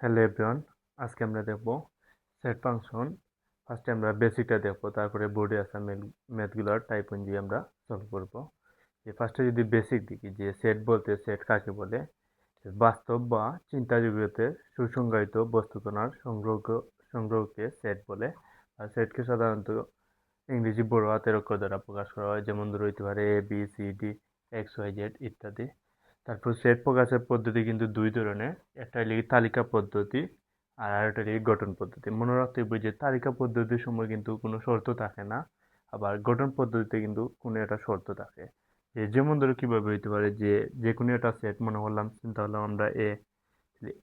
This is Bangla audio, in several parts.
হ্যালো এভরিওয়ান, আজকে আমরা দেখব সেট ফাংশন। ফার্স্টে আমরা বেসিকটা দেখব, তারপরে বোর্ডে আসা ম্যাথগুলোর টাইপ অনুযায়ী আমরা সলভ করব। যে ফার্স্টে যদি বেসিক দেখি যে সেট বলতে সেট কাকে বলে, বাস্তব বা চিন্তা জগতের সুসংজ্ঞায়িত বস্তুকণার সংগ্রহকে সেট বলে। আর সেটকে সাধারণত ইংরেজি বড় হাতের অক্ষর দ্বারা প্রকাশ করা হয়, যেমন ধরো হইতে পারে A B C D X Y Z ইত্যাদি। তারপর সেট প্রকাশের পদ্ধতি কিন্তু দুই ধরনের, একটা হলো তালিকা পদ্ধতি আর আরেকটা হলো গঠন পদ্ধতি। মনে রাখতে হবে যে তালিকা পদ্ধতির সময় কিন্তু কোনো শর্ত থাকে না, আবার গঠন পদ্ধতিতে কিন্তু কোনো একটা শর্ত থাকে। যেমন ধরো কিভাবে হইতে পারে যে যে কোনো একটা সেট মনে করলাম, চিন্তা করলাম আমরা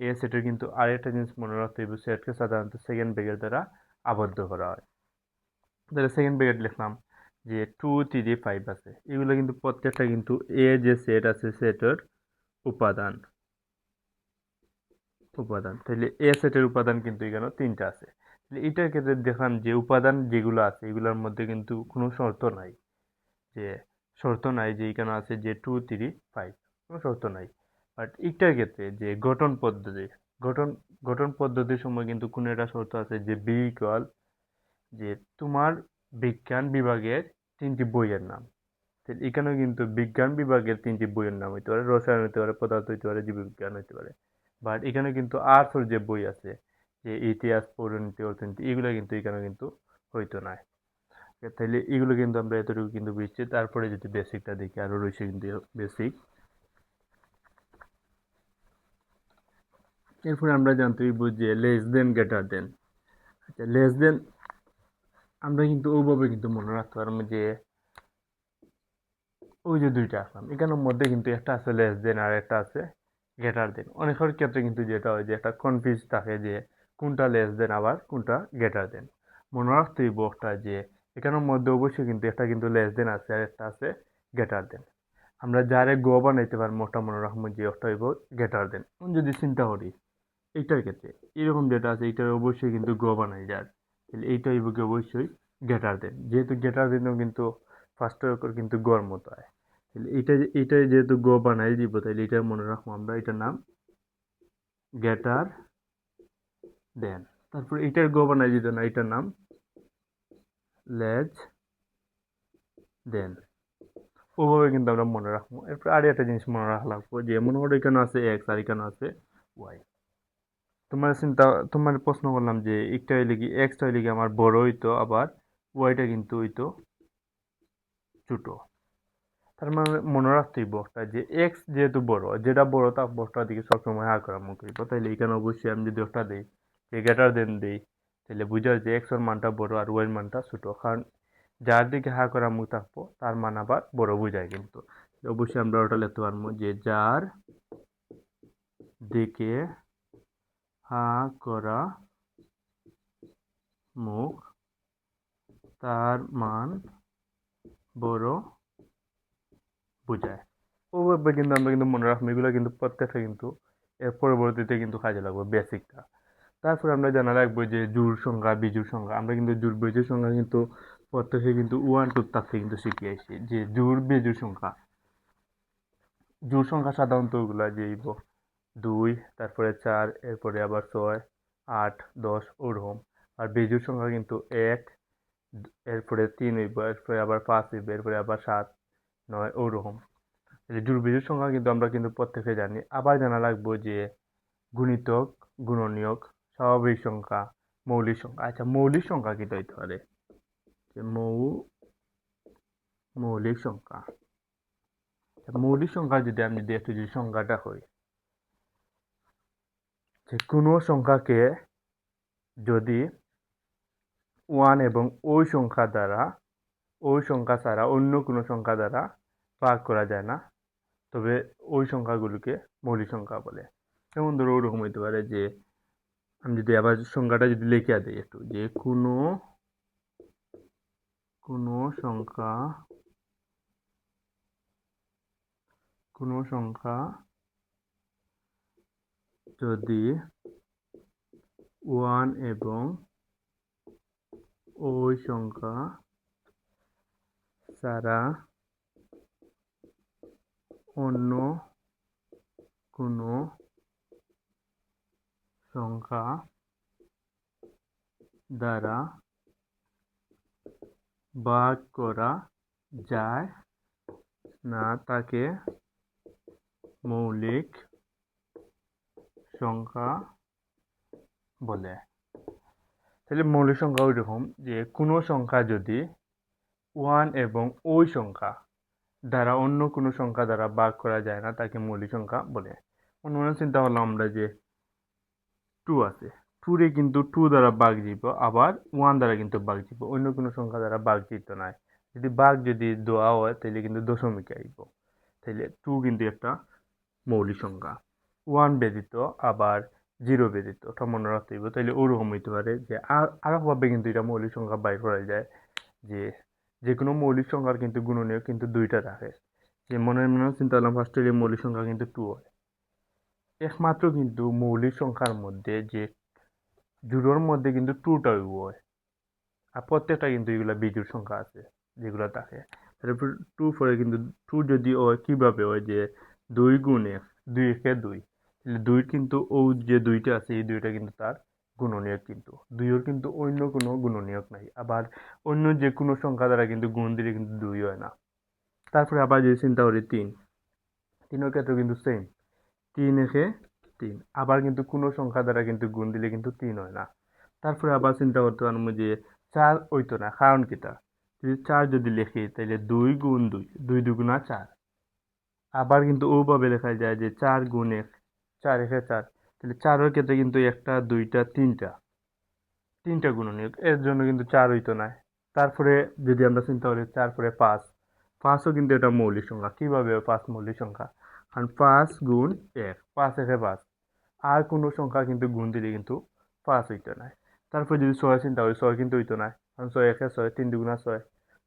এ সেটের কিন্তু আরেকটা জিনিস মনে রাখতে হবে, সেটকে সাধারণত সেকেন্ড ব্র্যাকেট দ্বারা আবদ্ধ করা হয়। তাহলে সেকেন্ড ব্র্যাকেট লিখলাম যে 2 3 5 আছে, এগুলো কিন্তু প্রত্যেকটা কিন্তু যে সেট আছে সেটের উপাদান উপাদান তাহলে এ সেটের উপাদান কিন্তু এখানে তিনটা আছে। তাহলে এটার ক্ষেত্রে দেখলাম যে উপাদান যেগুলো আছে এগুলোর মধ্যে কিন্তু কোনো শর্ত নাই, যে যে এখানে আছে যে 2 3 5, কোনো শর্ত নাই। বাট এটার ক্ষেত্রে যে গঠন গঠন পদ্ধতির সময় কিন্তু কোনো একটা শর্ত আছে যে বি ইকুয়াল, যে তোমার বিজ্ঞান বিভাগের তিনটি বইয়ের নাম। এখানেও কিন্তু বিজ্ঞান বিভাগের তিনটি বইয়ের নাম হইতে পারে, রসায়ন হইতে পারে, পদার্থ হইতে পারে, জীববিজ্ঞান হইতে পারে। বাট এখানে কিন্তু আর্টসের যে বই আছে, যে ইতিহাস, পৌরনীতি, অর্থনীতি, এগুলো কিন্তু এখানে কিন্তু হইতো না। তাইলে এগুলো কিন্তু আমরা এতটুকু কিন্তু বুঝছি। তারপরে যদি বেসিকটা দেখি, আরো রয়েছে কিন্তু বেসিক। এরপরে আমরা জানতে হইব যে লেস দেন গ্রেটার দেন। আচ্ছা, লেস দেন আমরা কিন্তু ওইভাবে কিন্তু মনে রাখতে পারবো যে ওই যে দুইটা আসলাম, এখানের মধ্যে কিন্তু একটা আছে লেস দেন আর একটা আছে গ্রেটার দেন। অনেকের ক্ষেত্রে কিন্তু যেটা হয় যে একটা কনফিউজ থাকে যে কোনটা লেস দেন আবার কোনটা গ্রেটার দেন। মনে রাখতে হইব একটা যে এখানের মধ্যে অবশ্যই কিন্তু একটা কিন্তু লেস দেন আছে আর একটা আছে গ্রেটার দেন। আমরা যারে গ বানাইতে পারবো ওটা মনে রাখবো যে একটা হইব গ্রেটার দেন। যদি চিন্তা করি এইটার ক্ষেত্রে এরকম যেটা আছে এইটার অবশ্যই কিন্তু গ বানাই যার, তাহলে এইটা হইব কি অবশ্যই গ্রেটার দেন। যেহেতু গ্রেটার দেনও কিন্তু ফার্স্টের উপর কিন্তু গড় মতো হয়, তাহলে এইটা যেহেতু গ বানাই দিব, তাহলে এটা মনে রাখবো আমরা, এটার নাম গ্রেটার দেন। তারপর এটার গ বানাই দিত না, এটার নাম লেস দেন। ওভাবে কিন্তু আমরা মনে রাখবো। এরপর আর একটা জিনিস মনে রাখা লাগবো যে মনে করো এখানে আছে এক্স আর এখানে আছে ওয়াই। তোমার চিন্তা তোমার প্রশ্ন করলাম যে একটা হইলে কি এক্সটা হইলে কি আমার বড় হইতো, আবার ওয়াইটা কিন্তু হইতো ছোট। তার মানে মনে রাখতেই বসটা যে এক্স যেহেতু বড়, যেটা বড় তার বসটার দিকে সবসময় হা করা মুখ হইব। তাইলে এখানে অবশ্যই আমি যদি ওটা দিই, যে গ্রেটার দেন দিই, তাহলে বুঝায় যে এক্স এর মানটা বড় আর ওয়াই এর মানটা ছোট। কারণ যার দিকে হা করা মুখ থাকবো তার মান আবার বড় বুঝায় কিন্তু। অবশ্যই আমরা ওটা লিখতে পারবো যে যার দিকে হা করা মুখ তার মান বড় বোঝায়। ওভাবে কিন্তু আমরা কিন্তু মনে রাখবো, এগুলো কিন্তু প্রত্যেকটা কিন্তু এর পরবর্তীতে কিন্তু কাজে লাগবে বেসিকটা। তারপর আমরা জানা রাখবো যে জোড় সংখ্যা বিজোড় সংখ্যা। আমরা কিন্তু জোড় বিজোড় সংখ্যা কিন্তু প্রত্যেকে কিন্তু 1 2 থাকতে কিন্তু শিখে আসছি যে জোড় বিজোড় সংখ্যা। জোড় সংখ্যা সাধারণত ওগুলা যে 2, তারপরে 4, এরপরে আবার 6 8 10 ওরকম। আর বিজোড় সংখ্যা কিন্তু 1, এরপরে 3 হইব, এরপরে আবার 5 হইব, এরপরে আবার 7 9 ওরকম। জোড় বিজোড় সংখ্যা কিন্তু আমরা কিন্তু প্রত্যেকে জানি। আবার জানা লাগবো যে গুণিতক, গুণনীয়ক, স্বাভাবিক সংখ্যা, মৌলিক সংখ্যা। আচ্ছা, মৌলিক সংখ্যা কি হইতে পারে? যে মৌলিক সংখ্যা। মৌলিক সংখ্যা যদি আমি যদি একটু যদি সংখ্যাটা হই, যে কোনো সংখ্যাকে যদি 1 এবং ওই সংখ্যা ছাড়া অন্য কোনো সংখ্যা দ্বারা ভাগ করা যায় না, তবে ওই সংখ্যাগুলোকে মৌলিক সংখ্যা বলে। যেমন ধরো ওরকম হইতে পারে যে আমি যদি আবার সংখ্যাটা যদি লিখে দিই একটু, যে কোনো কোনো সংখ্যা কোনো সংখ্যা যদি 1 এবং ওই সংখ্যা ছাড়া অন্য কোনো সংখ্যা দ্বারা ভাগ করা যায় না তাকে মৌলিক সংখ্যা বলে। তাহলে মৌলিক সংখ্যা ওই রকম যে কোনো সংখ্যা যদি 1 এবং ওই সংখ্যা দ্বারা অন্য কোনো সংখ্যা দ্বারা ভাগ করা যায় না তাকে মৌলিক সংখ্যা বলে। মনে চিন্তা করলাম আমরা যে 2 আছে, 2 রে কিন্তু 2 দ্বারা ভাগ দিব, আবার 1 দ্বারা কিন্তু ভাগ দিব, অন্য কোনো সংখ্যা দ্বারা ভাগ দিত না। যদি ভাগ যদি দেওয়া হয় তাহলে কিন্তু দশমিক আইব। তাহলে 2 কিন্তু একটা মৌলিক সংখ্যা। 1 ব্যতীত আবার 0 ব্যতীত, ওটা মনে রাখতে হইব। তাহলে ওরকম হইতে পারে যে আরেকভাবে কিন্তু এটা মৌলিক সংখ্যা বাইর করা যায় যে যে কোনো মৌলিক সংখ্যার কিন্তু গুণনীয়ক কিন্তু দুইটা থাকে। যে মনে চিন্তা করলাম ফার্স্টে মৌলিক সংখ্যা কিন্তু 2 হয়। একমাত্র কিন্তু মৌলিক সংখ্যার মধ্যে যে জোড়োর মধ্যে কিন্তু 2টা হয়, আর প্রত্যেকটা কিন্তু এগুলা বিজোড় সংখ্যা আছে যেগুলো থাকে। তারপর 2 পরে কিন্তু 2 যদি হয় কিভাবে হয় যে 2 গুণ 1, 2 একে 2, তাহলে 2 কিন্তু ও যে দুইটা আছে এই দুইটা কিন্তু তার গুণনীয়ক, কিন্তু 2 কিন্তু অন্য কোনো গুণনীয়ক নাই। আবার অন্য যে কোনো সংখ্যা দ্বারা কিন্তু গুণ দিলে কিন্তু 2 হয় না। তারপরে আবার যদি চিন্তা করি 3 ক্ষেত্রে কিন্তু সেম, 3 একে 3, আবার কিন্তু কোনো সংখ্যা দ্বারা কিন্তু গুণ দিলে কিন্তু 3 হয় না। তারপরে আবার চিন্তা করতে পারবো যে 4 হইতো না, কারণ কিটা যদি 4 যদি লিখি তাহলে 2 গুণ 2, 2 দুগুণা 4। আবার কিন্তু ওভাবে লেখা যায় যে 4 গুণ 1, 4 একে 4, তাহলে 4 ক্ষেত্রে কিন্তু একটা দুইটা তিনটা গুণনীয়ক, এর জন্য কিন্তু 4 হইতো না। তারপরে যদি আমরা চিন্তা করি 4 পরে 5, 5ও কিন্তু এটা মৌলিক সংখ্যা। কিভাবে 5 মৌলিক সংখ্যা? কারণ 5 গুণ 1, 5 একে 5, আর কোনো সংখ্যা কিন্তু গুণ দিলে কিন্তু 5 হইতো না। তারপরে যদি 6 চিন্তা করি 6 কিন্তু হইতো না, কারণ 6 একে 6, 3 দুগুণা 6।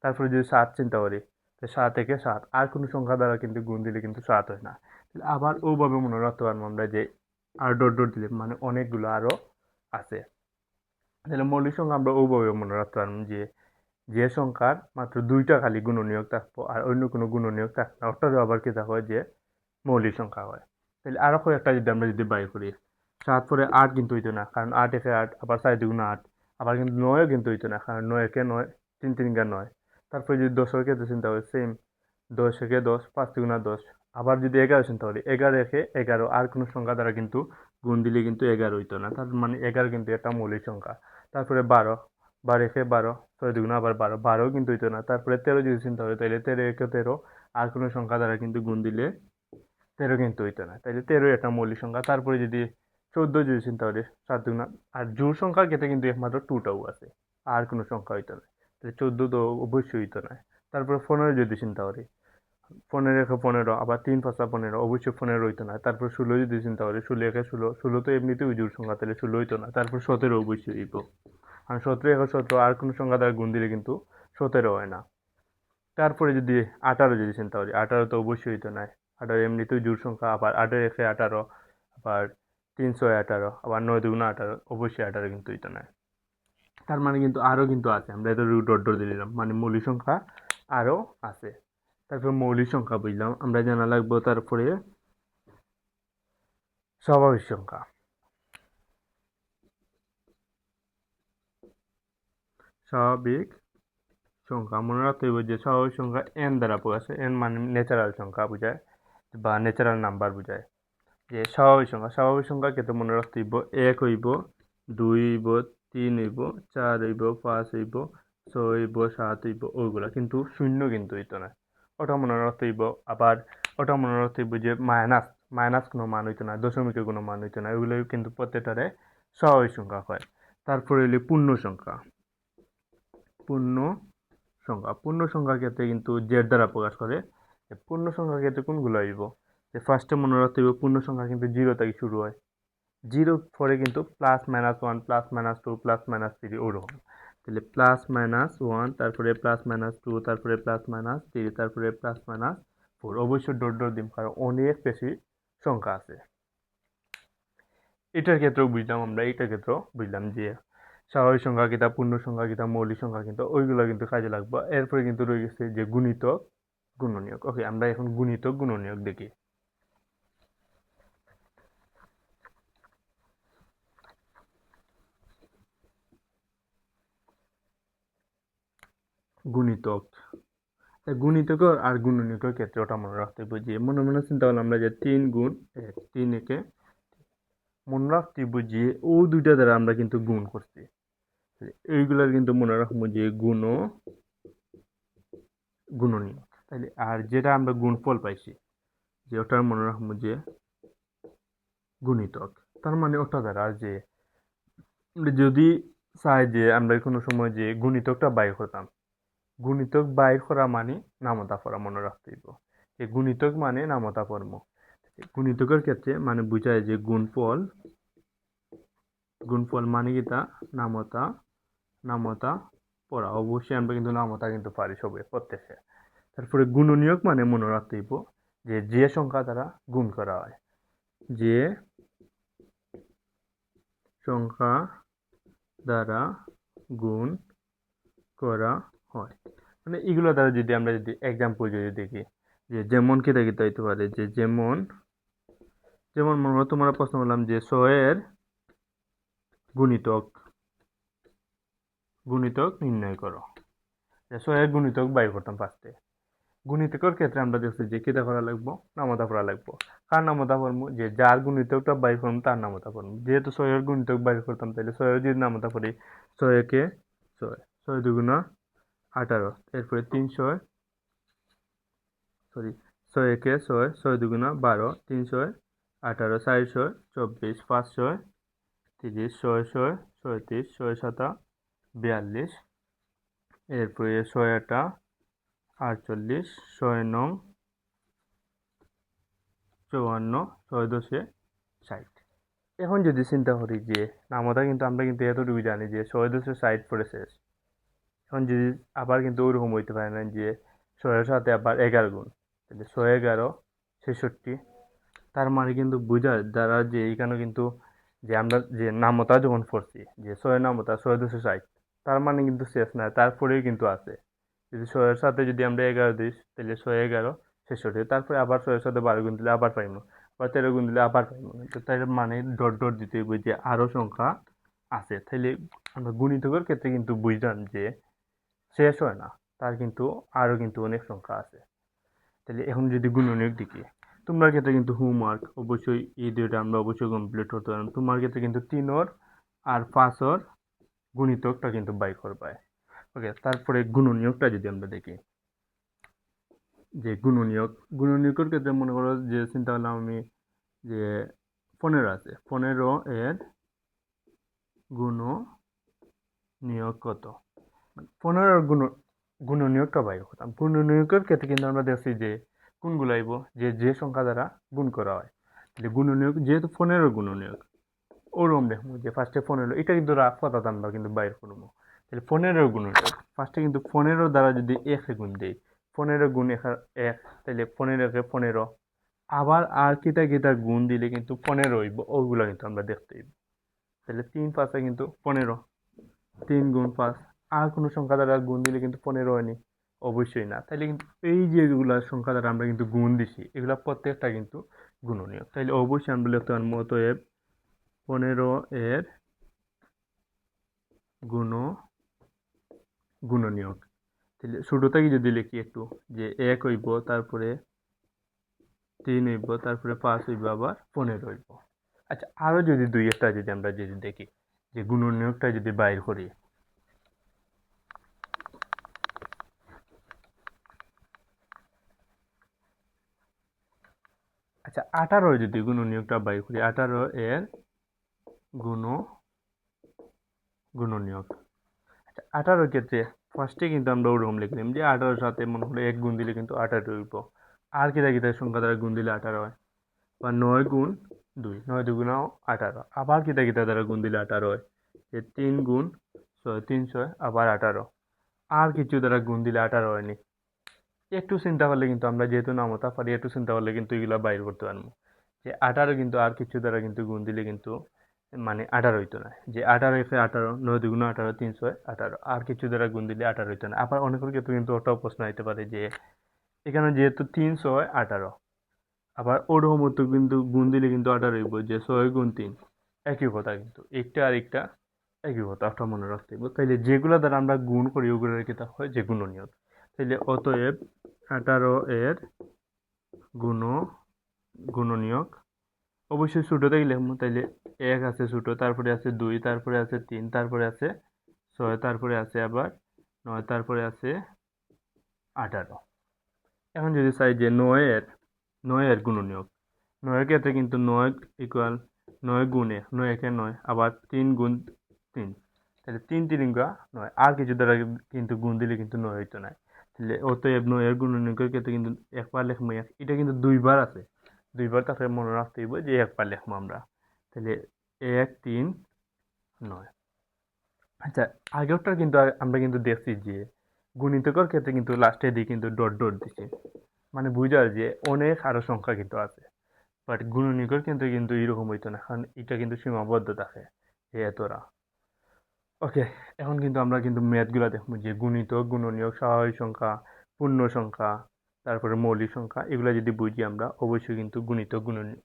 তারপরে যদি 7 চিন্তা করি, 7 একে 7, আর কোনো সংখ্যা দ্বারা কিন্তু গুণ দিলে কিন্তু 7 হয় না। আবার ওভাবে মনে রাখতে পারবো আমরা যে আর ডট ডট দিলে মানে অনেকগুলো আরো আছে। তাহলে মৌলিক সংখ্যা আমরা ওভাবে মনে রাখতে পারবো যে যে সংখ্যার মাত্র দুইটা খালি গুণনীয়ক থাকবো আর অন্য কোনো গুণনীয়ক থাকবে না, ওটারও আবার কি থাকবে যে মৌলিক সংখ্যা হয়। তাহলে আরো একটা যদি আমরা যদি বাই করি, 7 পরে 8 কিন্তু হইতো না, কারণ 8 একে 8, আবার 4 দুগুণা 8। আবার কিন্তু 9ও কিন্তু হইতো না, কারণ 9 একে 9, 3 তিনগা 9। তারপরে যদি 10এর ক্ষেত্রে চিন্তা করি সেম, 10 একে 10, 5 দুগুণা 10। আবার যদি 11 চিন্তা করি, 11 একে 11, আর কোনো সংখ্যা দ্বারা কিন্তু গুণ দিলে কিন্তু 11 হইতো না, তার মানে 11 কিন্তু একটা মৌলিক সংখ্যা। তারপরে 12, 12 একে 12, 6 দুগুণা আবার 12, 12ও কিন্তু হইতো না। তারপরে 13 যদি চিন্তা করি তাহলে 13 একে 13, আর কোনো সংখ্যা দ্বারা কিন্তু গুণ দিলে 13 কিন্তু হইতো না, তাইলে 13 একটা মৌলিক সংখ্যা। তারপরে যদি 14 যদি চিন্তা করি, 7 দুগুণা, আর জোড় সংখ্যার ক্ষেত্রে কিন্তু একমাত্র 2টাও আছে, আর কোনো সংখ্যা হইতো না, তাহলে 14 তো অবশ্যই হইতো না। তারপরে 15 যদি চিন্তা করি, 15 একে 15, আবার 3 5 15, অবশ্যই 15 হইতো না। তারপর 16 যদি চিন্তা করি, 16 একে 16, 16 তো এমনিতেও জোড় সংখ্যা, তাহলে 16 হইতো না। তারপর 17 অবশ্যই হইব, আর 17 একে 17, আর কোনো সংখ্যা দ্বারা গুণ দিলে কিন্তু 17 হয় না। তারপরে যদি 18 যদি চিন্তা করি, 18 তো অবশ্যই হইতো না, 18 এমনিতেও জোড় সংখ্যা। আবার 18 একে 18, আবার 3 6 18, আবার 9 দুগুণা 18, অবশ্যই 18 কিন্তু হইতো না। তার মানে কিন্তু আরো কিন্তু আছে, আমরা এটা রুট ডট ডট দিলাম, মানে মৌলিক সংখ্যা আরো আছে। তারপর মৌলিক সংখ্যা বুঝলাম, আমরা জানা লাগবো তারপরে স্বাভাবিক সংখ্যা। স্বাভাবিক সংখ্যা মনে রাখতে হইব যে স্বাভাবিক সংখ্যা n দ্বারা প্রকাশ হয়, n মানে ন্যাচারাল সংখ্যা বোঝায় বা ন্যাচারাল নাম্বার বোঝায়। যে স্বাভাবিক সংখ্যার ক্ষেত্রে মনে রাখতে হইব 1 হইব, 2 হইব, 3 হইব, 4 হইব, 5 হইব, 6 হইব, 7 হইব, ওইগুলা কিন্তু শূন্য কিন্তু হইতো না, ওটা মনে রাখতে হইব। আবার ওটা মনে রাখতে হইব যে মাইনাস কোনো মান হইতো না, দশমিকের কোনো মান হইতো না, ওইগুলো কিন্তু প্রত্যেকটারে স্বাভাবিক সংখ্যা হয়। তারপরে হইলে পূর্ণ সংখ্যা। পূর্ণ সংখ্যার ক্ষেত্রে কিন্তু জেড দ্বারা প্রকাশ করে। পূর্ণ সংখ্যার ক্ষেত্রে কোনগুলো হইব, যে ফার্স্টে মনে রাখতে হইব পূর্ণ সংখ্যা কিন্তু 0 থেকে শুরু হয়, 0 পরে কিন্তু +-1, +-2, +-3 ওরকম। তাহলে +-1, তারপরে +-2, তারপরে +-3, তারপরে +-4, অবশ্যই ডট ডট দিম, কারণ অনেক বেশি সংখ্যা আছে। এটার ক্ষেত্রেও বুঝলাম আমরা, এটার ক্ষেত্রেও বুঝলাম যে স্বাভাবিক সংখ্যা কিতা, পূর্ণ সংখ্যা কিতা, মৌলিক সংখ্যা কিন্তু ওইগুলো কিন্তু কাজে লাগবে। এরপরে কিন্তু রয়ে গেছে যে গুণিতক গুণনীয়ক। ওকে, আমরা এখন গুণিতক গুণনীয়ক দেখি। গুণিতক। গুণিতক আর গুণনীয়কের ক্ষেত্রে ওটা মনে রাখতে হবে যে মনে মনে চিন্তা করলাম আমরা যে 3 গুণ 1, 3 একে মনে রাখতে হবে যে ও দুইটা দ্বারা আমরা কিন্তু গুণ করছি। এইগুলার কিন্তু মনে রাখবো যে গুণনীয়ক। তাহলে আর যেটা আমরা গুণফল পাইছি যে ওটার মনে রাখবো যে গুণিতক। তার মানে ওটা দ্বারা যে যদি চাই যে আমরা কোনো সময় যে গুণিতকটা বাইর করতাম, গুণিতক বাইর করা মানে নামতা পড়া মনে রাখতে হইব যে গুণিতক মানে নামতা পড়ব। গুণিতকের ক্ষেত্রে মানে বুঝায় যে গুণফল, গুণফল মানে কি তা নামতা পড়া। অবশ্যই আমরা কিন্তু নামতা কিন্তু পারি সবাই প্রত্যেকে। তারপরে গুণনীয়ক মানে মনে রাখতে হইব যে সংখ্যা দ্বারা গুণ করা হয়, যে সংখ্যা দ্বারা গুণ করা হয়। মানে এগুলো দ্বারা যদি আমরা যদি এক্সাম্পল যদি দেখি যে যেমন কি দেখিতে হইতে পারে যে যেমন মনে হয় তোমরা প্রশ্ন করলাম যে 6 এর গুণিতক নির্ণয় করো। 6 এর গুণিতক বাইর করতাম ফার্স্টে। গুণিতকের ক্ষেত্রে আমরা দেখছি যে কিতা করা লাগবো, নামতা পড়া লাগবো। কার নামতা পড়বো, যে যার গুণিতকটা বাইর করবো তার নামতা পড়বো। যেহেতু 6 এর গুণিতক বাইর করতাম তাহলে 6 এর যদি নামতা পড়ি 6 একে 6, 6 দুগুণা 18, এরপরে 3 6 একে 6, 6 দুগুণা 12, 3 6 18, 4 6 24, 5 6 30, 6 6 37, 6 7 42, এরপরে 6 8 48, 6 9 54, 6 10 60। এখন যদি চিন্তা করি যে নামতা কিন্তু আমরা কিন্তু এতটুকু জানি যে 6 10 60 পড়ে শেষ। এখন যদি আবার কিন্তু ওরকম হইতে পারে না যে 6 এর সাথে আবার 11 গুণ, তাহলে 6 11 66। তার মানে কিন্তু বোঝায় দ্বারা যে এইখানে কিন্তু যে আমরা যে নামতা যখন পড়ছি যে 6 নামতা 6 260, তার মানে কিন্তু শেষ না, তারপরেও কিন্তু আছে। যদি 6 এর সাথে যদি আমরা 11 দিই তাহলে 6 11 66, তারপরে আবার 6 এর সাথে 12 গুণ দিলে আবার পাইব, আবার 13 গুণ দিলে আবার পাইব। তো তাই মানে ডট ডট দিতে হইব যে আরো সংখ্যা আছে। তাহলে আমরা গুণিতকের ক্ষেত্রে কিন্তু বুঝলাম যে শেষ হয় না, তার কিন্তু আরো কিন্তু অনেক সংখ্যা আছে। তাহলে এখন যদি গুণনীয়ক দেখি, তোমার ক্ষেত্রে কিন্তু হোমওয়ার্ক অবশ্যই এই দুইটা আমরা অবশ্যই কমপ্লিট করতে পারলাম। তোমার ক্ষেত্রে কিন্তু 3 আর 5 গুণিতকটা কিন্তু বাই করবে। ওকে, তারপরে গুণনীয়কটা যদি আমরা দেখি যে গুণনীয়কের ক্ষেত্রে মনে করো যে চিন্তা করলাম আমি যে 15 আছে, 15 এর গুণনীয়ক কত, 15 এর গুণনীয়কটা বাইর করতাম। গুণনীয়কের ক্ষেত্রে কিন্তু আমরা দেখছি যে কোনগুলো আইব, যে সংখ্যা দ্বারা গুণ করা হয়। তাহলে গুণনীয়ক যেহেতু 15 গুণনীয়ক ওরকম দেখবো যে ফার্স্টে 15, এটা কিন্তু রাফ কথা আমরা কিন্তু বাইর করবো। তাহলে 15 গুণনীয়ক ফার্স্টে কিন্তু 15 দ্বারা যদি 1 গুণ দিই, 15 গুণ 1, তাহলে 15 কে 15, আবার আর কিতা গুণ দিলে কিন্তু 15 হইব, ওগুলো কিন্তু আমরা দেখতে হইব। তাহলে 3 5 কিন্তু 15, 3 গুণ 5, আর কোনো সংখ্যা দ্বারা গুণ দিলে কিন্তু 15 হয়নি, অবশ্যই না। তাহলে কিন্তু এই যেগুলা সংখ্যা দ্বারা আমরা কিন্তু গুণ দিছি এগুলা প্রত্যেকটা কিন্তু গুণনীয়ক। তাহলে অবশ্যই আমরা লিখতে পারবো অতএব 15 এর গুণনীয়ক। তাহলে ছোট থেকে যদি লিখি একটু যে 1 হইব, তারপরে 3 হইব, তারপরে 5 হইব, আবার 15 হইব। আচ্ছা, আরো যদি দুই একটা যদি আমরা যদি দেখি যে গুণনীয়কটা যদি বাইর করি, আচ্ছা 18 যদি গুণনীয়কটা বাইর করি, 18 এর গুণনীয়ক। আচ্ছা 18 ক্ষেত্রে ফার্স্টে কিন্তু আমরা ওরকম লিখলাম যে 18 সাথে মনে হলো 1 গুণ দিলে কিন্তু 18 হইব। আর কিতা সংখ্যা দ্বারা গুণ দিলে 18 হয়, বা 9 গুণ 2, 9 দুগুণা 18, আবার কিতা দ্বারা গুণ দিলে 18 হয়, যে 3 গুণ 6, 3 6, আবার 18, আর কিছু দ্বারা গুণ দিলে 18 হয়নি। একটু চিন্তা করলে কিন্তু আমরা যেহেতু নামতা পারি, একটু চিন্তা করলে কিন্তু এগুলা বাইর করতে পারবো যে 18 কিন্তু আর কিছু দ্বারা কিন্তু গুণ দিলে কিন্তু মানে 18 হইতো না। যে 18 একে 18, 9 দুগুণ 18, 3 6 18, আর কিছু দ্বারা গুণ দিলে 18 হইতো না। আবার অনেকের ক্ষেত্রে কিন্তু ওটাও প্রশ্ন হইতে পারে যে এখানে যেহেতু 3 6 18, আবার ওরকম মতো কিন্তু গুণ দিলে কিন্তু 18 হইব, যে 6 গুণ 3, একই কথা কিন্তু একটা আর একটা একই কথা, একটা মনে রাখতে হবে। তাইলে যেগুলো দ্বারা আমরা গুণ করি ওগুলোর কি তা হয় যে গুণনীয়ক। তাইলে অতএব 18 এর গুণ গুণনীয়ক অবশ্যই ছোটটাই লিখবো। তাইলে 1 আছে ছোট, তারপরে আছে 2, তারপরে আছে 3, তারপরে আছে 6, তারপরে আছে আবার 9, তারপরে আছে 18। এখন যদি চাই যে 9 এর গুণনীয়ক, 9 ক্ষেত্রে কিন্তু 9 ইকুয়াল 9 গুণ 1, 9 একে 9, আবার 3 গুণ 3, তাহলে 3 3 গুণা 9, আর কিছু দ্বারা কিন্তু গুণ দিলে কিন্তু 9 হইতো না। তাহলে অতএব 9 এর গুণনীয়কের ক্ষেত্রে কিন্তু একবার লিখবো 1, এটা কিন্তু দুইবার আছে, দুইবার তারপরে মনে রাখতে হইব যে একবার লিখবো আমরা। তাহলে 1 3 9। আচ্ছা, আগেরটা কিন্তু আমরা কিন্তু দেখছি যে গুণিতকের ক্ষেত্রে কিন্তু লাস্টে দিয়ে কিন্তু ডট ডট দিছি, মানে বুঝার যে অনেক আরো সংখ্যা কিন্তু আছে। বাট গুণনীয়কের ক্ষেত্রে কিন্তু এরকম হইতো না, কারণ এটা কিন্তু সীমাবদ্ধ থাকে যে এতটা। ওকে, এখন কিন্তু আমরা কিন্তু ম্যাথগুলো দেখবো যে গুণিতক, গুণনীয়ক, স্বাভাবিক সংখ্যা, পূর্ণ সংখ্যা, তারপরে মৌলিক সংখ্যা, এগুলো যদি বুঝি আমরা অবশ্যই কিন্তু গুণিতক, গুণনীয়ক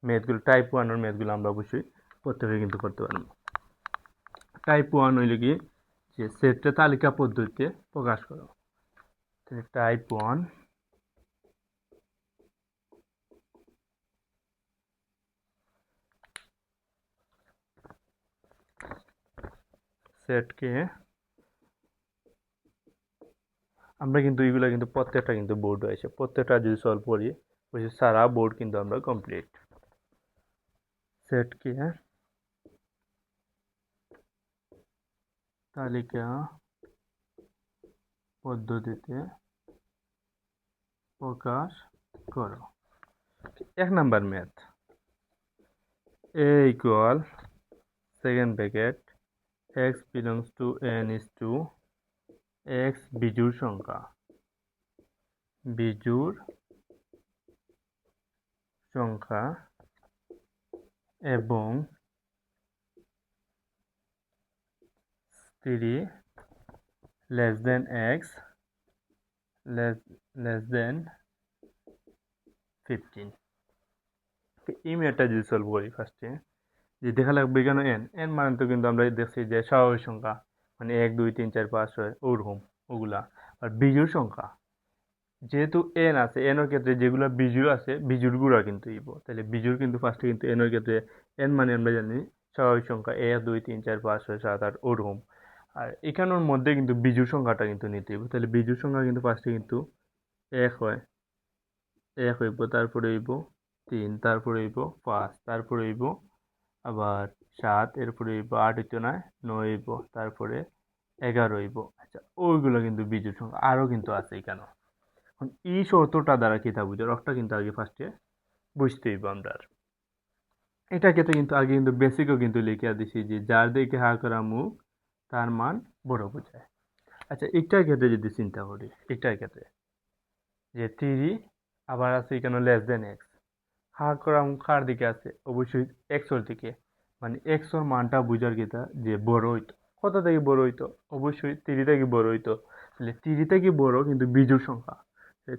ম্যাথগুলো, টাইপ 1 এর ম্যাথগুলো আমরা অবশ্যই প্রত্যেকে কিন্তু করতে পারবো। টাইপ 1 হইলে কি যে সেটটা তালিকা পদ্ধতিতে প্রকাশ করো। টাইপ 1 সেটকে আমরা কিন্তু এগুলা কিন্তু প্রত্যেকটা কিন্তু বোর্ড হয়েছে, প্রত্যেকটা যদি সলভ করি বলছি সারা বোর্ড কিন্তু আমরা কমপ্লিট। সেটকে তালিকা পদ্ধতিতে প্রকাশ করো। 1 number math, a equal second bracket x belongs to n is to x বিজোড় সংখ্যা, বিজোড় সংখ্যা এবং 3 less than x less than 15। এই ম্যাথটা যদি সলভ করি ফার্স্টে, যে দেখা লাগবে এখানে এন, এন মানে তো কিন্তু আমরা দেখছি যে স্বাভাবিক সংখ্যা, মানে 1 2 3 4 5 6 ওরকম ওগুলা। আর বিজোড় সংখ্যা যেহেতু এন আছে, এন এর ক্ষেত্রে যেগুলো বিজোড় আছে বিজোড় গুলা কিন্তু ইব, তাহলে বিজোড় কিন্তু ফার্স্টে কিন্তু এন এর ক্ষেত্রে, এন মানে আমরা জানি স্বাভাবিক সংখ্যা 1 2 3 4 5 6 7 8 ওরকম। আর এখানের মধ্যে কিন্তু বিজোড় সংখ্যাটা কিন্তু নিতে হইব, তাহলে বিজোড় সংখ্যা কিন্তু ফার্স্টে কিন্তু 1 হয়, 1 হইব, তারপরে হইব 3, তারপরে হইব 5, তারপরে হইব আবার 7, এরপরে হইব 8 হইতো না 9 হইব, তারপরে 11 হইব। আচ্ছা, ওইগুলো কিন্তু বিজোড় সংখ্যা আরো কিন্তু আছে এখানে। এখন এই শর্তটা দ্বারা কি তা বুঝো, রকটা কিন্তু আগে ফার্স্টে বুঝতে হইব আমরা। এটা ক্ষেত্রে কিন্তু আগে কিন্তু বেসিকও কিন্তু লিখে দিছি যে যার দিকে হা করা মুখ তার মান বড় বোঝায়। আচ্ছা, এটার ক্ষেত্রে যদি চিন্তা করি, এটার ক্ষেত্রে যে 3 আবার আছে এখানে লেস দেন এক্স, হা করা মুখ কার দিকে আছে, অবশ্যই এক্স এর দিকে, মানে এক্স এর মানটা বুঝার কিতা যে বড় হইতো। কত থেকে বড় হইতো, অবশ্যই 3 থেকে বড় হইতো। তাহলে 3 থেকে বড় কিন্তু বিজোড় সংখ্যা,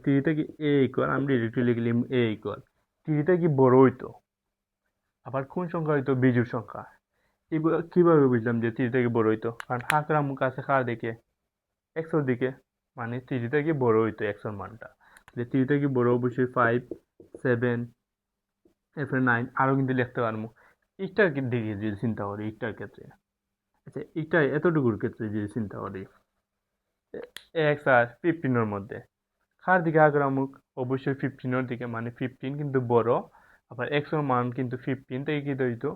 3 থেকে এ ইকুয়াল আমি ডিরেক্টলি লিখলাম এ ইকুয়াল 3 থেকে বড় হইতো। আবার কোন সংখ্যা হইতো, বিজোড় সংখ্যা। কিভাবে বুঝলাম যে 3 থেকে বড় হইতো, কারণ হাকরা মুখ আছে কার দিকে, এক্স এর দিকে, মানে 3 থেকে বড় হইতো এক্স এর মানটা। তাহলে 3 থেকে বড় অবশ্যই 5 7 এরপরে 9 আরো কিন্তু লিখতে পারবো। এইটার দিকে যদি চিন্তা করি, এইটার ক্ষেত্রে, আচ্ছা এইটা এতটুকুর ক্ষেত্রে যদি চিন্তা করি, এক্স আর 15 এর মধ্যে কার দিকে আগ্রামুখ, অবশ্যই 15 এর দিকে, মানে 15 কিন্তু বড়, আবার এক্স এর মান কিন্তু 15 থেকে কি হইতো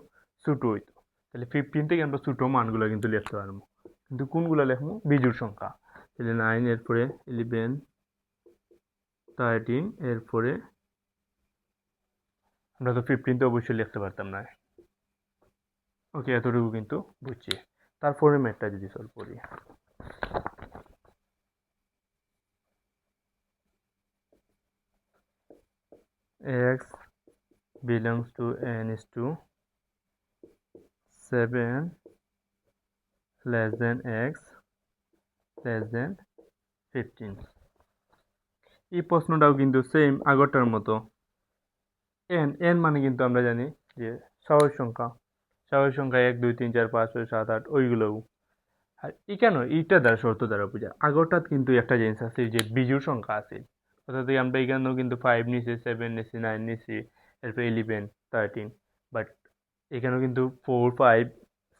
ছোট হইতো। তাহলে 15 থেকে আমরা ছোট মানগুলো কিন্তু লিখতে পারবো, কিন্তু কোনগুলো লিখবো, বিজোড় সংখ্যা। তাহলে 9 এরপরে 11 13 এরপরে আমরা তো 15 তো অবশ্যই লিখতে পারতাম না। ওকে, এতটুকু কিন্তু বুঝছি। তারপরে ম্যাথটা যদি সলভ করি, x belongs to n is to 7 less than x less than 15। এই প্রশ্নটাও কিন্তু সেম আগরটার মতো। এন এন মানে কিন্তু আমরা জানি যে স্বাভাবিক সংখ্যা, স্বাভাবিক সংখ্যা 1 2 3 4 5 6 7 8 ওইগুলোও। আর কেন এইটা দ্বারা শর্ত দ্বারা বোঝা আগরটাত কিন্তু একটা জিনিস আছে যে বিজোড় সংখ্যা আছে, অর্থাৎ আমরা এখানেও কিন্তু 5 নিছি 7 নিছি 9 নিছি এরপর 11 13, বাট এখানেও কিন্তু 4 5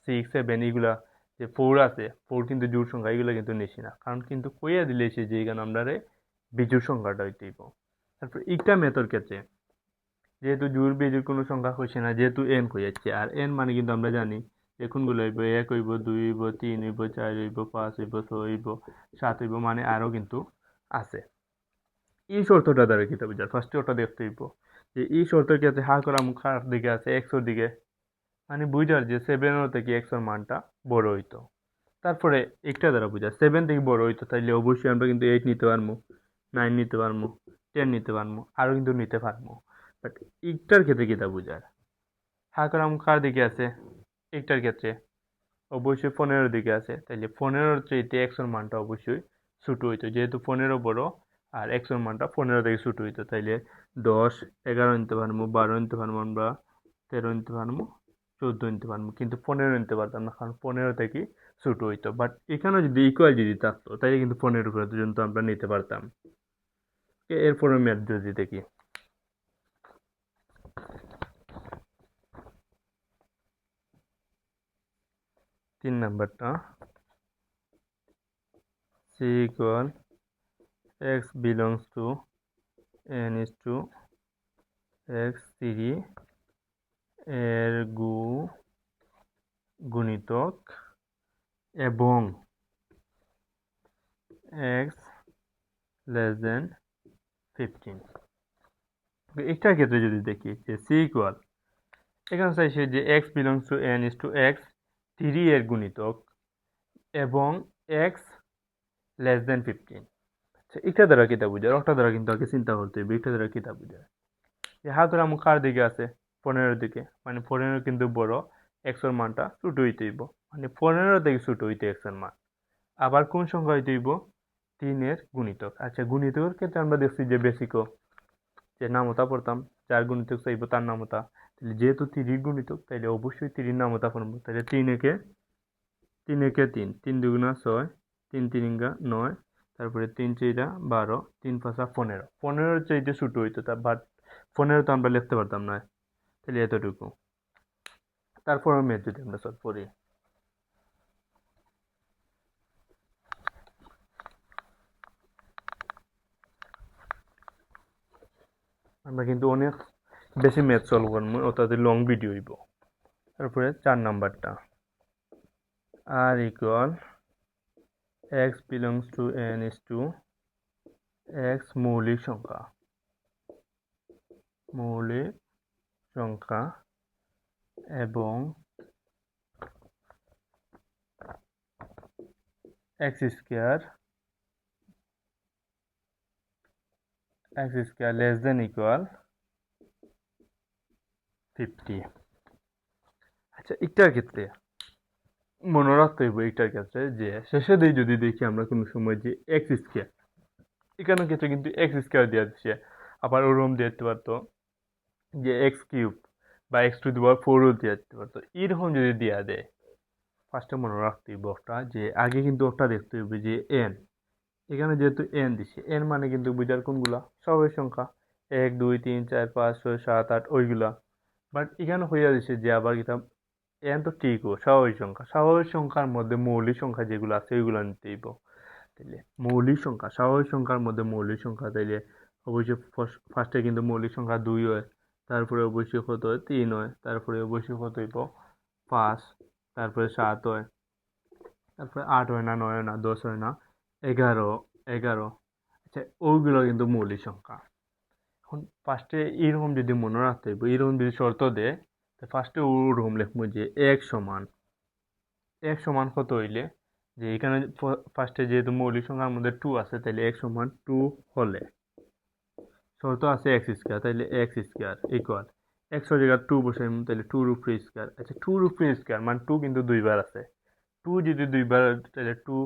6 7 এগুলা যে 4 আছে 4 কিন্তু জোড় সংখ্যা, এগুলো কিন্তু নিছি না, কারণ কিন্তু কইয়া দিলে সে যে এখানে আমরা বিজোড় সংখ্যাটা হইতেইব। তারপর একটা মেথড ক্ষেত্রে যেহেতু জোড় বিজোড় কোনো সংখ্যা কইছে না, যেহেতু এন কইয়াছে, আর এন মানে কিন্তু আমরা জানি যে কোনগুলো হইব 1 হইব 2 হইব 3 হইব 4 হইব 5 হইব 6 হইব 7 হইব, মানে আরও কিন্তু আছে। এই শর্তটা দ্বারা কি বুঝার ফার্স্টে ওটা দেখতে হইব যে এই শর্তের ক্ষেত্রে হা করা মুখ খার দিকে আছে এক্সোর দিকে, মানে বুঝার যে 7 থেকে এক্সোর মানটা বড় হইতো। তারপরে একটা দ্বারা বুঝা 7 থেকে বড় হইতো, তাইলে অবশ্যই আমরা কিন্তু 8 নিতে পারবো, 9 নিতে পারবো, 10 নিতে পারবো, আরও কিন্তু নিতে পারবো। বাট একটার ক্ষেত্রে কিতা বুঝার হা করা মুখ কার দিকে আছে, একটার ক্ষেত্রে অবশ্যই 15 দিকে আছে, তাইলে 15 চাইতে এক্সোর মানটা অবশ্যই ছোট হইতো, যেহেতু 15 বড় আর এক্সোর মানটা 15 থেকে ছোট হইতো, তাইলে 10 11 নিতে পারবো, 12 নিতে পারবো, আমরা 13 নিতে পারবো, 14 নিতে পারবো, কিন্তু 15 নিতে পারতাম না, কারণ 15 থেকে ছোট হইতো। বাট এখানেও যদি ইকুয়াল যদি থাকতো তাইলে কিন্তু 15 পর্যন্ত আমরা নিতে পারতাম। এরপরে ম্যাথ যদি দেখি 3 নাম্বারটা, c equal x belongs to n is to x3 এর গুণিতক এবং x less than 15। এটার ক্ষেত্রে যদি দেখি যে c equal এখানে চাইছে যে x belongs to n is to x3 এর গুণিতক এবং x less than 15। এটা দ্বারা কিতা বুঝায়, ওটা দ্বারা কিন্তু আগে চিন্তা করতে হবে এটা দ্বারা কিতা বুঝায়। হাতের আমু কার দিকে আছে 15 দিকে, মানে 15 কিন্তু বড়, এক্সের মানটা ছোট হইতে হইব, মানে 15 থেকে ছোট হইতে এক্সের মান। আবার কোন সংখ্যা হইতে হইব 3 এর গুণিতক। আচ্ছা গুণিতকের ক্ষেত্রে আমরা দেখছি যে বেসিকও যে নামতা পড়তাম, যার গুণিতক চাইব তার নামতা, তাহলে যেহেতু 3 গুণিতক তাইলে অবশ্যই 3 নামতা পড়বো, তাহলে 3 একে 3 3 দুগুণা 6 3 3 9, তারপরে 3 4 12 3 5 15, 15 চাইতে ছোট হইতো তা, বাট 15 তো আমরা লিখতে পারতাম না, তাহলে এতটুকু। তারপর ম্যাথ যদি আমরা সলভ করি আমরা কিন্তু অনেক বেশি ম্যাথ সলভ করবো, অর্থাৎ লং ভিডিও হইব। তারপরে 4 নাম্বারটা r equal x belongs to n is to x মৌলিক সংখ্যা এবং x square less than equal 50। আচ্ছা এটার ক্ষেত্রে মনে রাখতে হইব এটার ক্ষেত্রে যে শেষে দিয়ে যদি দেখি আমরা কোনো সময় যে এক্স স্কোয়ার, এখানের ক্ষেত্রে কিন্তু এক্স স্কোয়ার দেওয়া দিচ্ছে, আবার ওরকম দিয়ে দিতে পারতো যে এক্স কিউব বা এক্স টু দি পাওয়ার 4ও দিয়ে দিতে পারতো, এরকম যদি দেওয়া দেয় ফার্স্টে মনে রাখতে হইব ওটা যে আগে কিন্তু ওটা দেখতে হইবে যে এন, এখানে যেহেতু এন দিছে এন মানে কিন্তু বুঝার কোনগুলা স্বাভাবিক সংখ্যা 1 2 3 4 5 6 7 8 ওইগুলা। বাট এখানে হইয়া দিছে যে আবার কিতাব এন তো ঠিকও স্বাভাবিক সংখ্যা, স্বাভাবিক সংখ্যার মধ্যে মৌলিক সংখ্যা যেগুলো আছে ওইগুলো নিতে হইব। তাইলে মৌলিক সংখ্যা স্বাভাবিক সংখ্যার মধ্যে মৌলিক সংখ্যা, তাইলে অবশ্যই ফার্স্টে কিন্তু মৌলিক সংখ্যা 2 হয়, তারপরে অবশ্যই কত হয় 3 হয়, তারপরে অবশ্যই কত হইব 5, তারপরে 7 হয়, তারপরে 8 হয় না 9 হয় না 10 হয় না 11। আচ্ছা ওইগুলো কিন্তু মৌলিক সংখ্যা। এখন ফার্স্টে এইরকম যদি মনে রাখতে হইব, এইরকম যদি শর্ত দেয় তো ফার্স্টে ওরকম লিখবো যে এক সমান কত হইলে, যে এখানে ফার্স্টে যেহেতু মৌলিক সংখ্যার মধ্যে 2 আছে তাইলে এক সমান 2 হলে শর্ত আছে এক্স স্কোয়ার, তাইলে এক্স স্কোয়ার ইকুয়াল এক্স এর জায়গায় 2 বসাই তাহলে 2 উপরে স্কোয়ার। আচ্ছা 2 উপরে স্কোয়ার মানে 2 কিন্তু দুইবার আছে, 2 যদি দুইবার তাহলে 2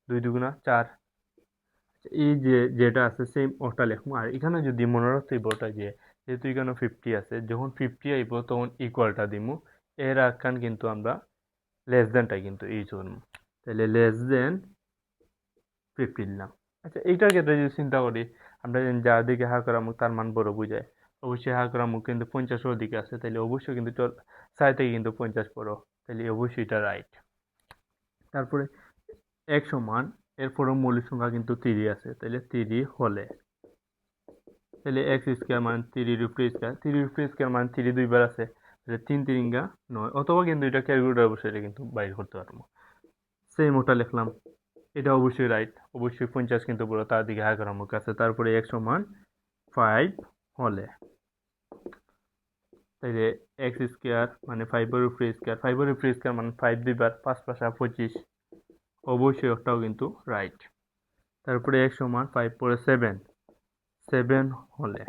2 দুগুণা 4। এই যে যেটা আছে সেম ওটা লিখবো, আর এখানে যদি মনে রাখতে হইব ওটা যে যেহেতু এখানে 50 আছে, যখন 50 আইব তখন ইকুয়ালটা দিমু, এর আকান কিন্তু আমরা লেস দেনটাই কিন্তু ইউজ করব। তাহলে লেস দেন 15 নাম। আচ্ছা এইটার ক্ষেত্রে যদি চিন্তা করি আমরা যার দিকে হা করা মুখ তার মান বড় বুঝায়, অবশ্যই হা করা মুখ কিন্তু 50 দিকে আছে, তাহলে অবশ্যই কিন্তু 6 থেকে কিন্তু 50 বড়, তাহলে অবশ্যই এটা রাইট। তারপরে 1 সমান এরপরও মৌলিক সংখ্যা কিন্তু 3 আছে, তাহলে 3 হলে তাহলে এক্স স্কোয়ার মান 3 উপরে স্কোয়ার, 3 উপরে স্কোয়ার মান 3 দুইবার আছে, তাহলে 3 3 9, অথবা কিন্তু এটা ক্যালকুলেটর বসে এটা কিন্তু বাইর করতে পারবো। সেম ওটা লিখলাম, এটা অবশ্যই রাইট, অবশ্যই 50 কিন্তু বড়, তার দিকে হা করা মুখ আছে। তারপরে x সমান 5 হলে তাইলে এক্স স্কোয়ার মানে 5 এর উপরে স্কোয়ার, 5 এর উপরে স্কোয়ার মানে 5 দুইবার, 5 5 25, অবশ্যই ওটাও কিন্তু রাইট। তারপরে x সমান 5 পরে 7 7 হলে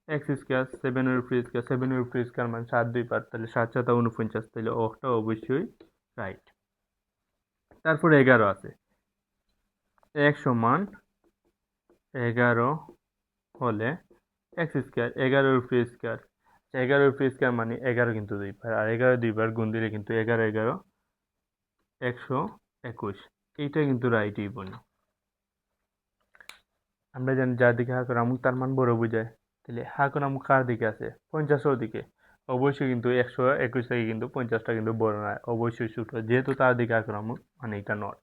এক্স স্কোয়ার 7 এর উপরে স্কোয়ার, 7 এর উপরে স্কোয়ার মানে 7 দুইবার, তাহলে 7 7 49, তাহলে ওটা অবশ্যই রাইট। তারপরে 11 আছে, x সমান 11 হলে এক্স স্কোয়ার 11 উপরে স্কোয়ার, 11 উপরে স্কোয়ার মানে 11 কিন্তু দুইবার, আর 11 দুইবার গুণ দিলে কিন্তু 11 11 121, এইটা কিন্তু রাইটই বলি। আমরা জানি যার দিকে হা করে আমুক তার মান বড় বুঝায়, তাহলে হা করে আমুক কার দিকে আছে 50 দিকে, অবশ্যই কিন্তু 121 থেকে কিন্তু 50টা কিন্তু বড় নয়, অবশ্যই ছোট, যেহেতু তার দিকে হা করে আমুক মানে এটা নট।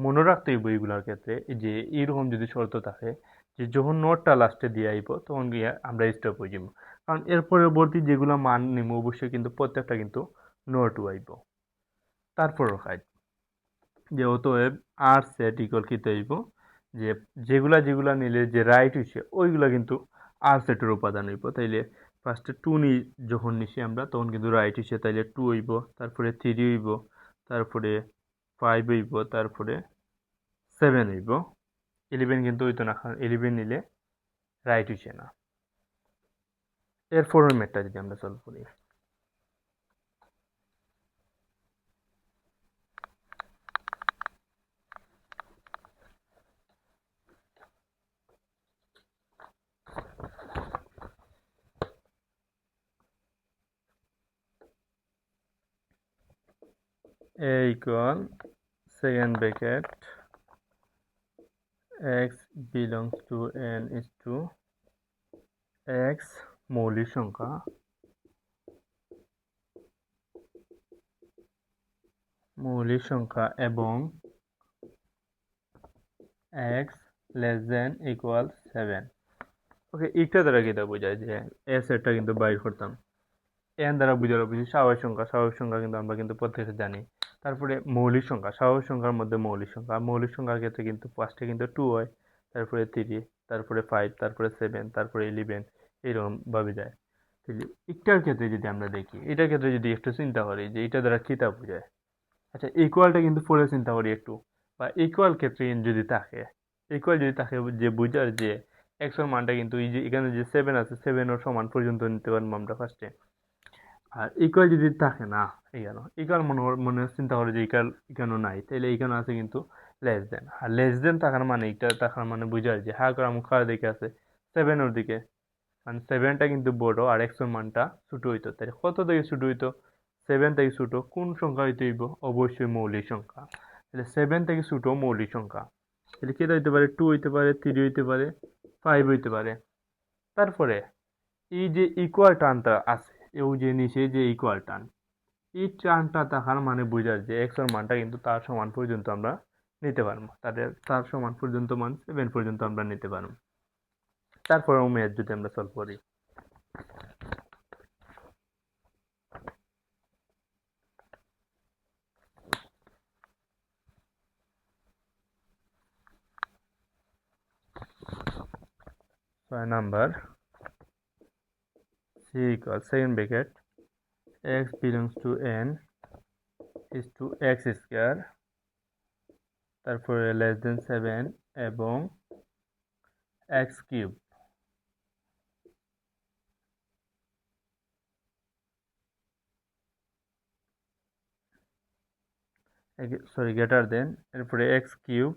মনে রাখতে হইব এইগুলোর ক্ষেত্রে যে এইরকম যদি শর্ত থাকে যে যখন নোটটা লাস্টে দিয়ে আইব তখন গিয়ে আমরা স্টপ হয়ে যাব, কারণ এর পরবর্তী যেগুলো মান নিব অবশ্যই কিন্তু প্রত্যেকটা কিন্তু নোট আইব। তারপর কাজ যে অতএব আর সেট ইকুয়াল কি হইব যে যেগুলা যেগুলা নিলে যে রাইট হইছে ওইগুলা কিন্তু আর সেটের উপাদান হইব। তাইলে ফার্স্টে 2 যখন নিছি আমরা তখন কিন্তু রাইট হইছে, তাইলে 2 হইব, তারপরে 3 হইব, তারপরে 5 হইব, তারপরে 7 হইব, 11 কিন্তু হইতো না, কারণ 11 নিলে রাইট হইছে না। এর ফরম্যাটটা যদি আমরা সলভ করি, a equal second bracket x belongs to n is to x মৌলিক সংখ্যা এবং x less than equal 7। ওকে, এইটা দ্বারা কিটা বোঝায় যে এ সেটটা কিন্তু বাইর করতাম, এন দ্বারা বুঝানো বুঝি স্বাভাবিক সংখ্যা, স্বাভাবিক সংখ্যা কিন্তু আমরা কিন্তু প্রত্যেকে জানি। তারপরে মৌলিক সংখ্যা, স্বাভাবিক সংখ্যার মধ্যে মৌলিক সংখ্যা, মৌলিক সংখ্যার ক্ষেত্রে কিন্তু ফার্স্টে কিন্তু 2 হয়, তারপরে 3, তারপরে 5, তারপরে 7, তারপরে 11, এইরকম ভাবে যায়। এটার ক্ষেত্রে যদি আমরা দেখি, এটার ক্ষেত্রে যদি একটু চিন্তা করি যে এটা দ্বারা কিটা বোঝায়। আচ্ছা ইকুয়ালটা কিন্তু পরে চিন্তা করি একটু, বা ইকুয়াল ক্ষেত্রে যদি থাকে, ইকুয়াল যদি থাকে যে বুঝার যে এক্স এর মানটা কিন্তু এই যে এখানে যে 7 আছে 7 এর সমান পর্যন্ত নিতে পারবো আমরা ফার্স্টে। আর ইকুয়াল যদি থাকে না, এখানে ইকুয়াল মনে মনে চিন্তা করে যে ইকুয়াল এখানে নাই, তাহলে এখানে আছে কিন্তু লেস দেন, আর লেস দেন থাকার মানে এটা থাকার মানে বুঝার যে হা করা মুখ দিকে আছে 7 এর দিকে, মানে 7টা কিন্তু বড় আর এক্স এর মানটা ছোট হইতো, তাহলে কত থেকে ছোট হইতো 7 থেকে ছোট কোন সংখ্যা হইতে হইব, অবশ্যই মৌলিক সংখ্যা। তাহলে 7 থেকে ছোট মৌলিক সংখ্যা, তাহলে কেটা হইতে পারে 2 হইতে পারে, 3 হইতে পারে, 5 হইতে পারে। তারপরে এই যে ইকুয়াল টার্মটা আছে, এই যে নিচে যে ইকুয়াল টার্ম, এই টার্মটা থাকার মানে বোঝার যে এক্স এর মানটা কিন্তু তার সমান পর্যন্ত আমরা নিতে পারবো, তার সমান পর্যন্ত মান 7 পর্যন্ত আমরা নিতে পারবো। তারপরে ম্যাথ যদি আমরা সলভ করি, number c equal second bracket x belongs to n is to x square, তারপরে less than 7 এবং x cube, sorry greater than, এরপরে x কিউব,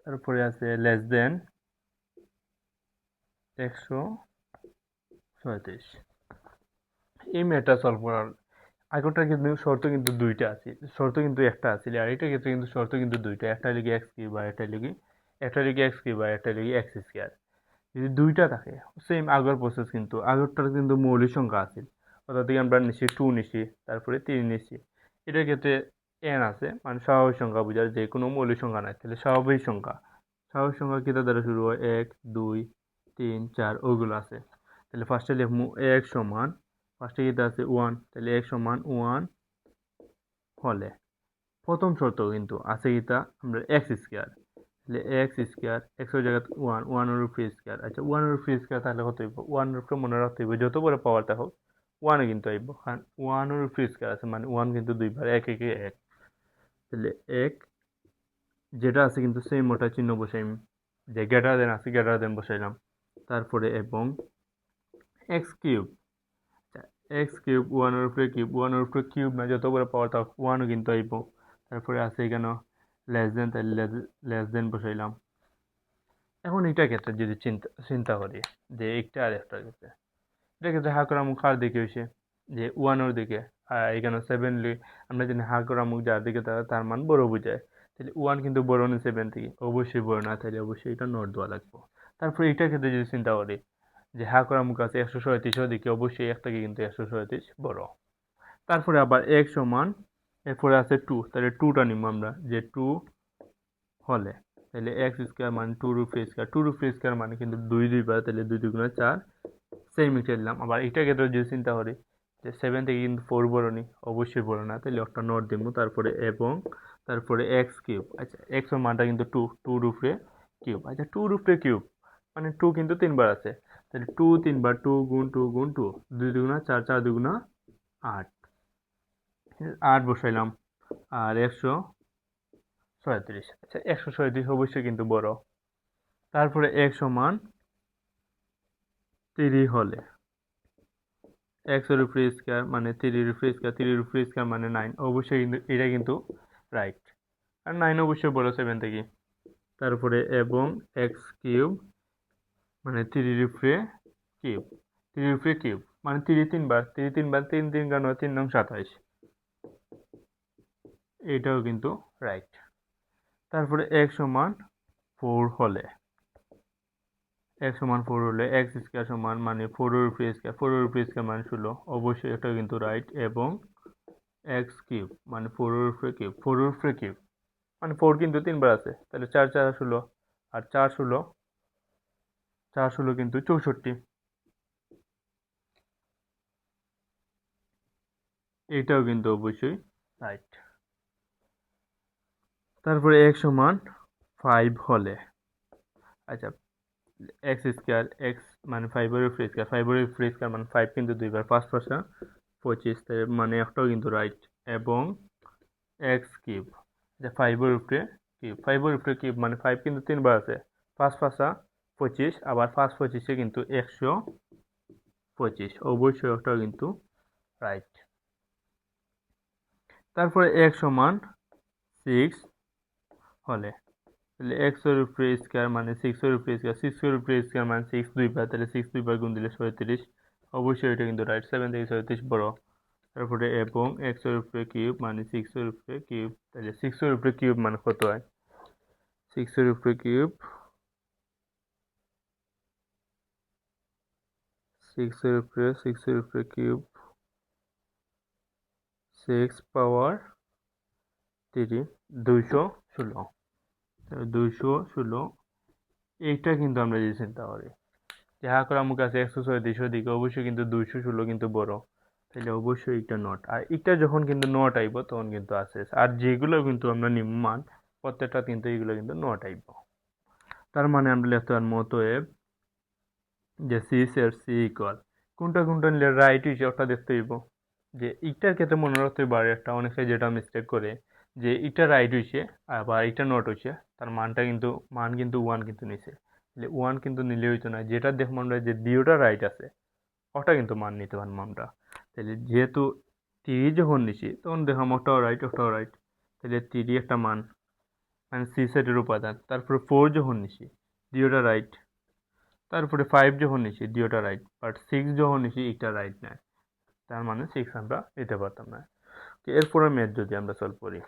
তারপরে আছে লেস দেন 100 37। এই ম্যাথটা সলভ করার আগরটা কিন্তু শর্ত কিন্তু দুইটা আছে, শর্ত কিন্তু একটা আছে, আর এটা ক্ষেত্রে কিন্তু শর্ত কিন্তু দুইটা, একটা লিখে এক্স কিউব আর একটা লিখে এক্স কিউব আর একটা লিখে এক্স স্কোয়ার। যদি দুইটা থাকে সেম আগের প্রসেস, কিন্তু আগরটার কিন্তু মৌলিক সংখ্যা আছে, অর্থাৎ আমরা নিচ্ছি 2 নিচ্ছি, তারপরে 3 নিচ্ছি। এটার ক্ষেত্রে এন আছে, মানে স্বাভাবিক সংখ্যা বোঝায়, যে কোনো মৌলিক সংখ্যা নাই, তাহলে স্বাভাবিক সংখ্যা, স্বাভাবিক সংখ্যা কিতা দ্বারা শুরু হয়, 1 2 3 4 ওইগুলো আছে। তাহলে ফার্স্টে লিখবো এক সমান, ফার্স্টে কিতা আছে 1, তাহলে এক সমান 1 হলে প্রথম শর্ত কিন্তু আছে কিতা, আমরা এক্স স্কোয়ার, তাহলে এক্স স্কোয়ার, এক্সের জায়গায় 1, 1 এর উপরে স্কোয়ার। আচ্ছা 1 এর উপরে স্কোয়ার তাহলে কত হইব, 1 এর উপরে মনে রাখতে হইব যত বড় পাওয়ারটা হোক 1 কিন্তু আইব, কারণ 1 এর উপরে স্কোয়ার আছে, মানে 1 কিন্তু দুইবার, 1 1 1। তাহলে 1 যেটা আছে কিন্তু সেম ওটা চিহ্ন বসাইম, যে গ্রেটার দেন আছে গ্রেটার দেন বসাইলাম, তারপরে এবং এক্স কিউব, এক্স কিউব 1 এর উপরে কিউব, 1 এর উপরে কিউব না যত বড় পাওয়ারটা হোক 1 কিন্তু আইব। তারপরে আছে এখানে লেস দেন, তাহলে লেস দেন বসাইলাম। এখন এটার ক্ষেত্রে যদি চিন্তা করি যে একটা আর একটার ক্ষেত্রে, এটার ক্ষেত্রে হা করা মুখ কার দিকে হয়েছে, যে 1 এর দিকে, আর এখানে 7 আমরা জানি হা করা মুখ যার দিকে তার মান বড় বোঝায়, তাহলে 1 কিন্তু বড় না 7 থেকে, অবশ্যই বড় না, তাহলে অবশ্যই এটা নট দেওয়া লাগবে। তারপরে এটার ক্ষেত্রে যদি চিন্তা করি যে হা করা মুখ আছে 137 দিকে, অবশ্যই এক থেকে কিন্তু 137 বড়। তারপরে আবার এক সমান, এরপরে আছে 2, তাহলে 2টা নিব আমরা, যে 2 হলে, তাহলে এক্স স্কোয়ার মানে 2 রুট স্কোয়ার, 2 রুট স্কোয়ার মানে কিন্তু 2 দুইবার, তাহলে 2 2 4, সেম মিটার দিলাম। আবার এটা ক্ষেত্রে যদি চিন্তা করি যে 7 থেকে কিন্তু 4 বড় নি, অবশ্যই বড় না, তাহলে একটা নট দিব। তারপরে এবং তারপরে এক্স কিউব, আচ্ছা এক্স এর মানটা কিন্তু 2, 2 রুটে কিউব, আচ্ছা 2 রুটে কিউব মানে 2 কিন্তু 3বার আছে, তাহলে 2 3বার, 2 গুণ 2 গুণ 2, 2 2 4, 4 2 8, 8 বসাইলাম। আর 137, আচ্ছা 137 অবশ্যই কিন্তু বড়। তারপরে এক সমান 3 হলে, এক্স এর উপরে স্কোয়ার মানে 3 এর উপরে স্কোয়ার, 3 এর উপরে স্কোয়ার মানে 9, অবশ্যই কিন্তু এটা কিন্তু রাইট, আর 9 অবশ্যই বড় 7 থেকে। তারপরে এবং এক্স কিউব মানে 3 এর উপরে কিউব, 3 এর উপরে কিউব মানে 3 3বার, 3 3বার, 3 3 কেন 3 9 27, এটাও কিন্তু রাইট। তারপরে এক সমান 4 হলে, এক সমান 4 হলে এক্স স্কোয়ার সমান মানে 4 এর উপরে স্কোয়ার, 4 এর উপরে স্কোয়ার মানে 16, অবশ্যই এটা কিন্তু রাইট। এবং এক্স কিউব মানে 4 এর উপরে কিউব, 4 এর উপরে কিউব মানে 4 কিন্তু 3বার আছে, তাহলে 4 4 16, আর 4 16, 4 16 কিন্তু 64, এটাও কিন্তু অবশ্যই রাইট। তারপরে এক সমান 5 হলে, আচ্ছা এক্স স্কোয়ার, এক্স মানে 5 এর উপরে স্কোয়ার, 5 এর উপরে স্কোয়ার মানে 5 কিন্তু দুইবার, 5 5 25, মানে একটাও কিন্তু রাইট। এবং এক্স কিউব, যে 5 এর উপরে কিউব, 5 এর উপরে কিউব মানে 5 কিন্তু 3বার আছে, 5 5 25, আবার 5 25 কিন্তু 125, অবশ্যই একটাও কিন্তু রাইট। তারপরে এক সমান 6 হলে, তাহলে এক্স এর উপরে স্কোয়ার মানে 6 এর উপরে স্কোয়ার, 6 এর উপরে স্কোয়ার মানে 6 দুইবার, তাহলে 6 দুইবার গুণ দিলে 37, অবশ্যই এটা কিন্তু রাইট, 7 থেকে 37 বড়। তারপরে এবং এক্স এর উপরে কিউব মানে 6 এর উপরে কিউব, তাহলে 6 এর উপরে কিউব মানে কত হয়, 6 এর উপরে কিউব, 6 এর উপরে কিউব, 6 পাওয়ার 3, 216, 216, এইটা কিন্তু আমরা যদি চিন্তা করি যাহা করে আমার কাছে 136 দিকে, অবশ্যই কিন্তু 216 কিন্তু বড়, তাহলে অবশ্যই এটা নট। আর এটা যখন কিন্তু নট আইব তখন কিন্তু আছে, আর যেগুলো কিন্তু আমরা নিম্ন প্রত্যেকটা কিন্তু এগুলো কিন্তু নট আইব। তার মানে আমরা লিখতে পারবো অতএব যে সি এর সি ইকুয়াল, কোনটা কোনটা নিলে রাইট হয়েছে ওটা দেখতে হইব। যে ইটার ক্ষেত্রে মনে রাখতে পারে একটা অনেকে যেটা মিস্টেক করে, যে ইটা রাইট হয়েছে আবার ইটা নট হয়েছে, তার মানটা কিন্তু মান কিন্তু 1 কিন্তু নিছে, তাহলে 1 কিন্তু নিলে হইতো না, যেটা দেখবো আমরা যে দ্বিতীয়টা রাইট আছে ওটা কিন্তু মান নিতে পারবো আমরা। তাহলে যেহেতু 3 যখন নিছি তখন দেখলাম ওটাও রাইট ওটাও রাইট, তাহলে 3 একটা মান মানে সি সেটের উপাদান। তারপরে 4 যখন নিছি দ্বিতীয়টা রাইট, তারপরে 5 যখন নিছি দুইটা রাইট, বাট 6 যখন নিছি এটা রাইট নাই, তার মানে 6 আমরা নিতে পারতাম না। এরপরে ম্যাথ যদি আমরা সলভ করি,